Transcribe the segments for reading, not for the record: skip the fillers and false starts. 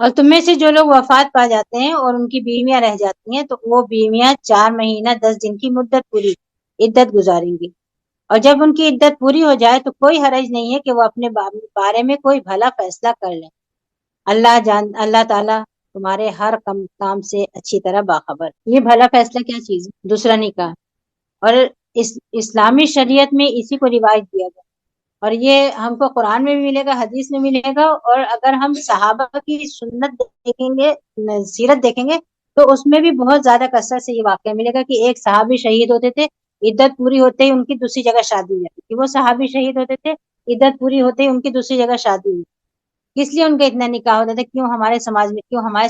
اور تم میں سے جو لوگ وفات پا جاتے ہیں اور ان کی بیویاں رہ جاتی ہیں تو وہ بیویاں 4 مہینہ 10 دن کی مدت پوری عدت گزاریں گی، اور جب ان کی عدت پوری ہو جائے تو کوئی حرج نہیں ہے کہ وہ اپنے بارے میں کوئی بھلا فیصلہ کر لیں۔ اللہ تعالیٰ تمہارے ہر کام سے اچھی طرح باخبر۔ یہ بھلا فیصلہ کیا چیز ہے؟ دوسرا نکاح۔ اور اسلامی شریعت میں اسی کو رواج دیا گیا، اور یہ ہم کو قرآن میں بھی ملے گا، حدیث میں ملے گا، اور اگر ہم صحابہ کی سنت دیکھیں گے، سیرت دیکھیں گے، تو اس میں بھی بہت زیادہ کثرت سے یہ واقعہ ملے گا کہ ایک صحابی شہید ہوتے تھے، عدت پوری ہوتے ہی ان کی دوسری جگہ شادی ہو جاتی تھی۔ وہ صحابی شہید ہوتے تھے، عدت پوری ہوتے ہی ان کی دوسری جگہ شادی ہوئی۔ کس لیے ان کا اتنا نکاح ہوتا تھا؟ کیوں ہمارے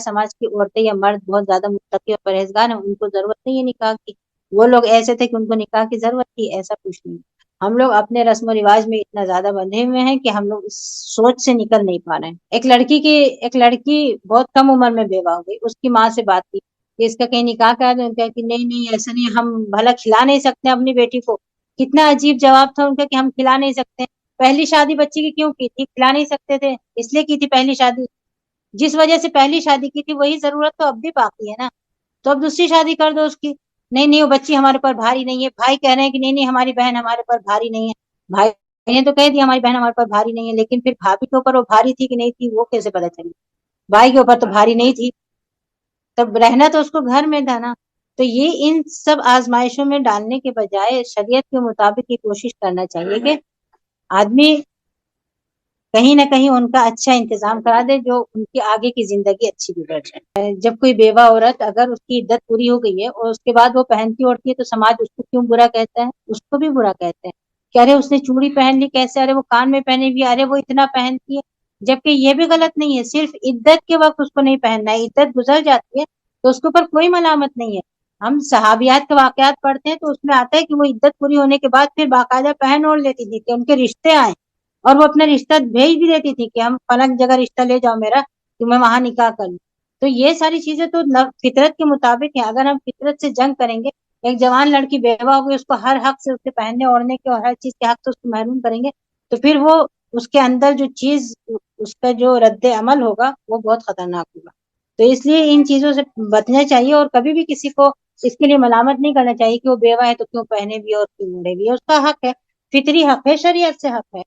سماج کی عورتیں یا مرد بہت زیادہ متقی اور پرہیزگار ہیں، ان کو ضرورت نہیں ہے نکاح کی۔ وہ لوگ ایسے تھے کہ ان کو نکاح کی ضرورت تھی، ایسا کچھ نہیں۔ ہم لوگ اپنے رسم و رواج میں اتنا زیادہ بندھے ہوئے ہیں کہ ہم لوگ اس سوچ سے نکل نہیں پا رہے ہیں۔ ایک لڑکی بہت کم عمر میں بیوہ ہو گئی، اس کی ماں سے بات کی کہ اس کا کہیں نکاح کرا دیں، کہا کہ نہیں ایسا نہیں، ہم بھلا کھلا نہیں سکتے اپنی بیٹی کو۔ کتنا عجیب جواب تھا ان کا کہ ہم کھلا نہیں سکتے۔ پہلی شادی بچی کی کیوں کی تھی؟ کھلا نہیں سکتے تھے اس لیے کی تھی پہلی شادی۔ جس وجہ سے پہلی شادی کی تھی وہی ضرورت تو اب بھی باقی ہے نا، تو اب دوسری شادی کر دو اس کی۔ نہیں وہ بچی ہمارے پر بھاری نہیں ہے۔ بھائی کہہ رہے ہیں کہ نہیں ہماری بہن ہمارے پر بھاری نہیں ہے۔ بھائی نے تو کہہ دیا ہماری بہن ہمارے پر بھاری نہیں ہے، لیکن پھر بھابھی کے اوپر وہ بھاری تھی کہ نہیں تھی وہ کیسے پتا چلی؟ بھائی کے اوپر تو بھاری نہیں تھی، تب رہنا تو اس کو گھر میں تھا نا۔ تو یہ ان سب آزمائشوں میں ڈالنے کے بجائے شریعت کے مطابق یہ کوشش کرنا چاہیے کہ آدمی کہیں نہ کہیں ان کا اچھا انتظام کرا دے، جو ان کی آگے کی زندگی اچھی گزر جائے۔ جب کوئی بیوہ عورت اگر اس کی عدت پوری ہو گئی ہے اور اس کے بعد وہ پہنتی اوڑھتی ہے تو سماج اس کو کیوں برا کہتا ہے؟ اس کو بھی برا کہتے ہیں کہ ارے اس نے چوڑی پہن لی کیسے، ارے وہ کان میں پہنے بھی، ارے وہ اتنا پہنتی ہے، جبکہ یہ بھی غلط نہیں ہے۔ صرف عدت کے وقت اس کو نہیں پہننا ہے، عدت گزر جاتی ہے تو اس کے اوپر کوئی ملامت نہیں ہے۔ ہم صحابیات کے واقعات پڑھتے ہیں تو اس میں آتا ہے کہ وہ عدت پوری ہونے کے بعد پھر باقاعدہ پہن اوڑھ لیتی تھی کہ ان کے رشتے آئیں، اور وہ اپنا رشتہ بھیج بھی دیتی تھی کہ ہم فلاں جگہ رشتہ لے جاؤ میرا کہ میں وہاں نکاح کر لوں۔ تو یہ ساری چیزیں تو فطرت کے مطابق ہیں۔ اگر ہم فطرت سے جنگ کریں گے، ایک جوان لڑکی بیوہ ہوگی، اس کو ہر حق سے اس کے پہننے اوڑھنے کے اور ہر چیز کے حق سے اس کو محروم کریں گے، تو پھر وہ اس کے اندر جو چیز، اس کا جو رد عمل ہوگا وہ بہت خطرناک ہوگا۔ تو اس لیے ان چیزوں سے بچنا چاہیے، اور کبھی بھی کسی کو اس کے لیے ملامت نہیں کرنا چاہیے کہ وہ بیوہ ہے تو کیوں پہنے بھی اور کیوں اوڑھے بھی۔ اس کا حق ہے، فطری حق ہے، شریعت سے حق ہے۔